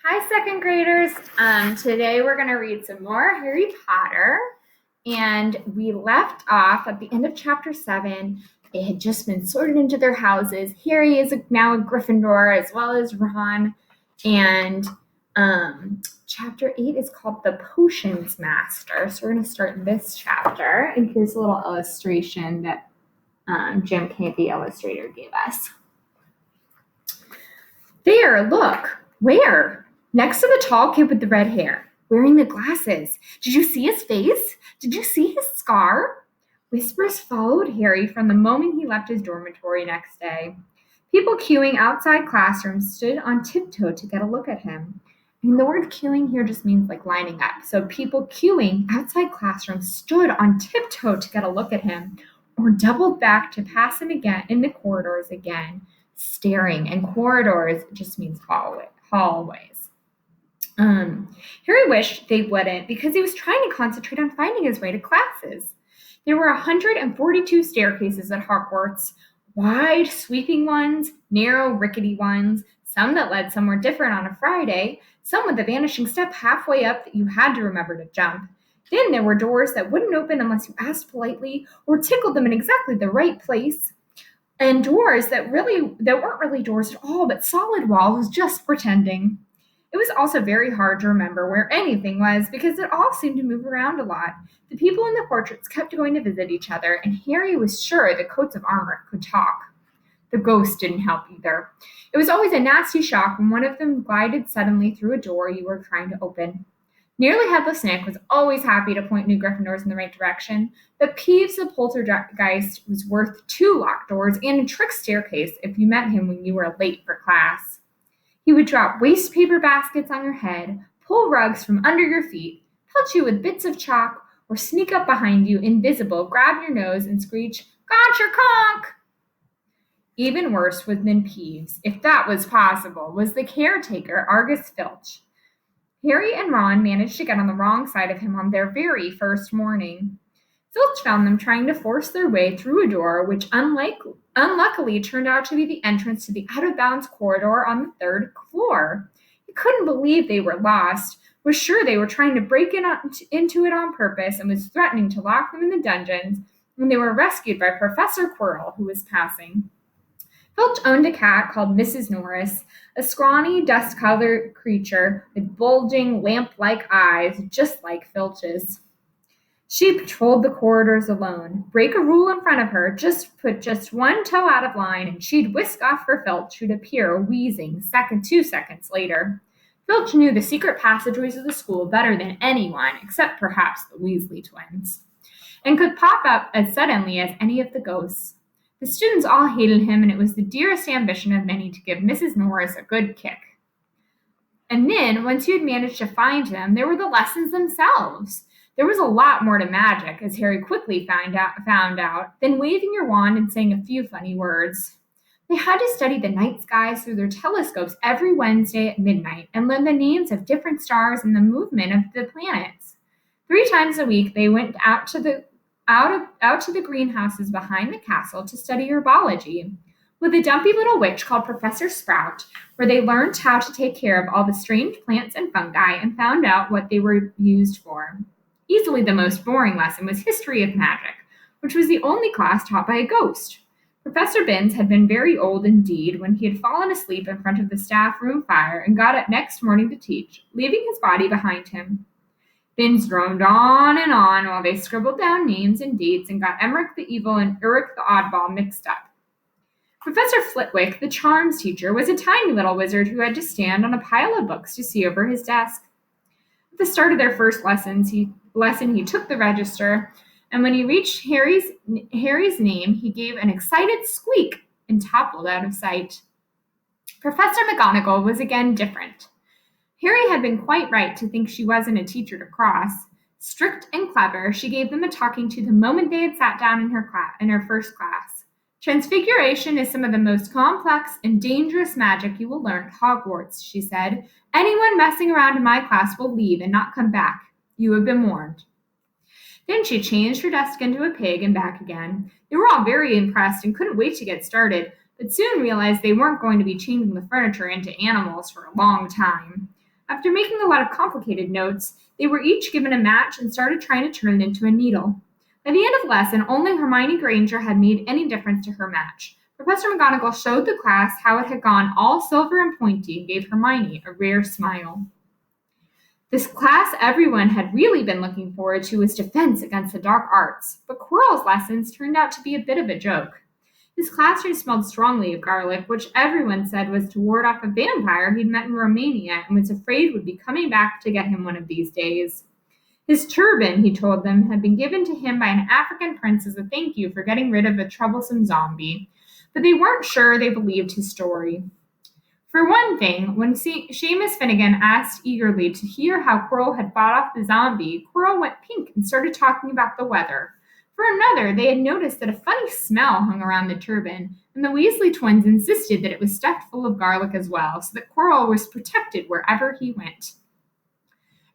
Hi, second graders. Today we're going to read some more Harry Potter. And we left off at the end of chapter 7. They had just been sorted into their houses. Harry is now a Gryffindor as well as Ron. And chapter 8 is called The Potions Master. So we're going to start this chapter. And here's a little illustration that Jim Kay, the illustrator, gave us. There, look. Where? Next to the tall kid with the red hair, wearing the glasses. Did you see his face? Did you see his scar? Whispers followed Harry from the moment he left his dormitory next day. People queuing outside classrooms stood on tiptoe to get a look at him. And the word queuing here just means like lining up. So people queuing outside classrooms stood on tiptoe to get a look at him, or doubled back to pass him again in the corridors again, staring. And corridors just means hallways. Harry wished they wouldn't because he was trying to concentrate on finding his way to classes. There were 142 staircases at Hogwarts, wide, sweeping ones, narrow, rickety ones, some that led somewhere different on a Friday, some with a vanishing step halfway up that you had to remember to jump. Then there were doors that wouldn't open unless you asked politely or tickled them in exactly the right place, and doors that weren't really doors at all, but solid walls just pretending. It was also very hard to remember where anything was because it all seemed to move around a lot. The people in the portraits kept going to visit each other, and Harry was sure the coats of armor could talk. The ghosts didn't help either. It was always a nasty shock when one of them glided suddenly through a door you were trying to open. Nearly Headless Nick was always happy to point new Gryffindors in the right direction, but Peeves the Poltergeist was worth 2 locked doors and a trick staircase if you met him when you were late for class. He would drop waste paper baskets on your head, pull rugs from under your feet, pelt you with bits of chalk, or sneak up behind you, invisible, grab your nose, and screech, "Gotcha, conk!" Even worse than Peeves, if that was possible, was the caretaker, Argus Filch. Harry and Ron managed to get on the wrong side of him on their very first morning. Filch found them trying to force their way through a door which unluckily turned out to be the entrance to the out-of-bounds corridor on the 3rd floor. He couldn't believe they were lost, was sure they were trying to break into it on purpose, and was threatening to lock them in the dungeons when they were rescued by Professor Quirrell, who was passing. Filch owned a cat called Mrs. Norris, a scrawny, dust-colored creature with bulging, lamp-like eyes just like Filch's. She patrolled the corridors alone. Break a rule in front of her, put just one toe out of line, and she'd whisk off for Filch, who'd appear wheezing 2 seconds later. Filch knew the secret passageways of the school better than anyone, except perhaps the Weasley twins, and could pop up as suddenly as any of the ghosts. The students all hated him, and it was the dearest ambition of many to give Mrs. Norris a good kick. And then, once you had managed to find them, there were the lessons themselves. There was a lot more to magic, as Harry quickly found out, than waving your wand and saying a few funny words. They had to study the night skies through their telescopes every Wednesday at midnight and learn the names of different stars and the movement of the planets. 3 times a week, they went out to the greenhouses behind the castle to study herbology with a dumpy little witch called Professor Sprout, where they learned how to take care of all the strange plants and fungi and found out what they were used for. Easily the most boring lesson was History of Magic, which was the only class taught by a ghost. Professor Binns had been very old indeed when he had fallen asleep in front of the staff room fire and got up next morning to teach, leaving his body behind him. Binns droned on and on while they scribbled down names and dates and got Emmerich the Evil and Ulrich the Oddball mixed up. Professor Flitwick, the charms teacher, was a tiny little wizard who had to stand on a pile of books to see over his desk. At the start of their first lesson, he took the register, and when he reached Harry's name, he gave an excited squeak and toppled out of sight. Professor McGonagall was again different. Harry had been quite right to think she wasn't a teacher to cross. Strict and clever, she gave them a talking to the moment they had sat down in her first class. Transfiguration is some of the most complex and dangerous magic you will learn at Hogwarts, she said. Anyone messing around in my class will leave and not come back. You have been warned. Then she changed her desk into a pig and back again. They were all very impressed and couldn't wait to get started, but soon realized they weren't going to be changing the furniture into animals for a long time. After making a lot of complicated notes, they were each given a match and started trying to turn it into a needle. By the end of the lesson, only Hermione Granger had made any difference to her match. Professor McGonagall showed the class how it had gone all silver and pointy and gave Hermione a rare smile. This class everyone had really been looking forward to was Defense Against the Dark Arts, but Quirrell's lessons turned out to be a bit of a joke. His classroom smelled strongly of garlic, which everyone said was to ward off a vampire he'd met in Romania and was afraid would be coming back to get him one of these days. His turban, he told them, had been given to him by an African prince as a thank you for getting rid of a troublesome zombie, but they weren't sure they believed his story. For one thing, when Seamus Finnegan asked eagerly to hear how Quirrell had fought off the zombie, Quirrell went pink and started talking about the weather. For another, they had noticed that a funny smell hung around the turban, and the Weasley twins insisted that it was stuffed full of garlic as well, so that Quirrell was protected wherever he went.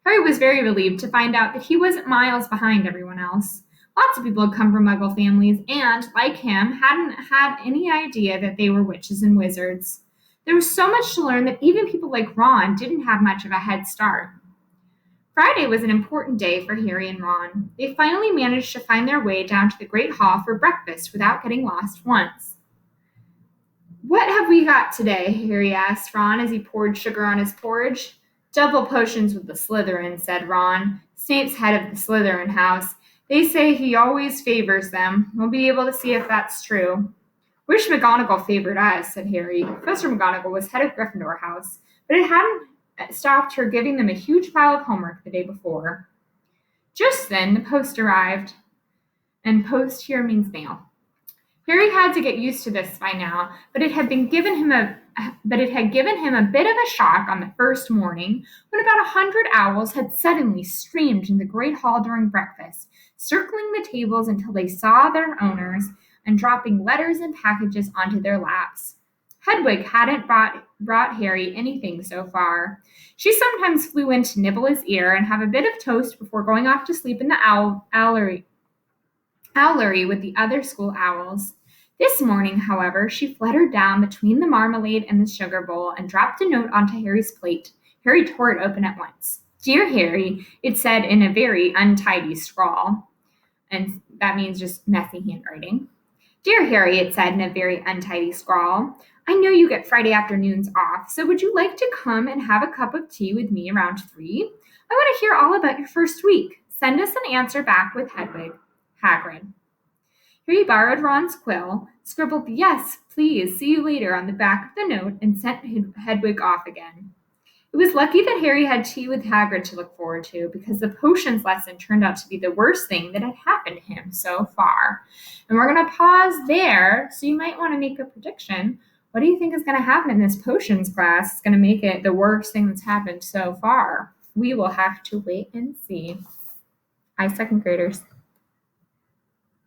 Harry was very relieved to find out that he wasn't miles behind everyone else. Lots of people had come from Muggle families and, like him, hadn't had any idea that they were witches and wizards. There was so much to learn that even people like Ron didn't have much of a head start. Friday was an important day for Harry and Ron. They finally managed to find their way down to the Great Hall for breakfast without getting lost once. "What have we got today?" Harry asked Ron as he poured sugar on his porridge. "Double potions with the Slytherin," said Ron, Snape's head of the Slytherin house. "They say he always favors them. We'll be able to see if that's true." "Wish McGonagall favored us," said Harry. Professor McGonagall was head of Gryffindor House, but it hadn't stopped her giving them a huge pile of homework the day before. Just then, the post arrived, and post here means mail. Harry had to get used to this by now, but it had given him a bit of a shock on the first morning when about 100 owls had suddenly streamed in the Great Hall during breakfast, circling the tables until they saw their owners and dropping letters and packages onto their laps. Hedwig hadn't brought Harry anything so far. She sometimes flew in to nibble his ear and have a bit of toast before going off to sleep in the owlery with the other school owls. This morning, however, she fluttered down between the marmalade and the sugar bowl and dropped a note onto Harry's plate. Harry tore it open at once. "Dear Harry," it said in a very untidy scrawl, and that means just messy handwriting. "Dear Harry," it said in a very untidy scrawl, "I know you get Friday afternoons off, so would you like to come and have a cup of tea with me around 3? I want to hear all about your first week. Send us an answer back with Hedwig. Hagrid." Harry borrowed Ron's quill, scribbled "Yes, please, see you later" on the back of the note, and sent Hedwig off again. It was lucky that Harry had tea with Hagrid to look forward to, because the potions lesson turned out to be the worst thing that had happened to him so far. And we're going to pause there, so you might want to make a prediction. What do you think is going to happen in this potions class? It's going to make it the worst thing that's happened so far. We will have to wait and see. Hi, second graders.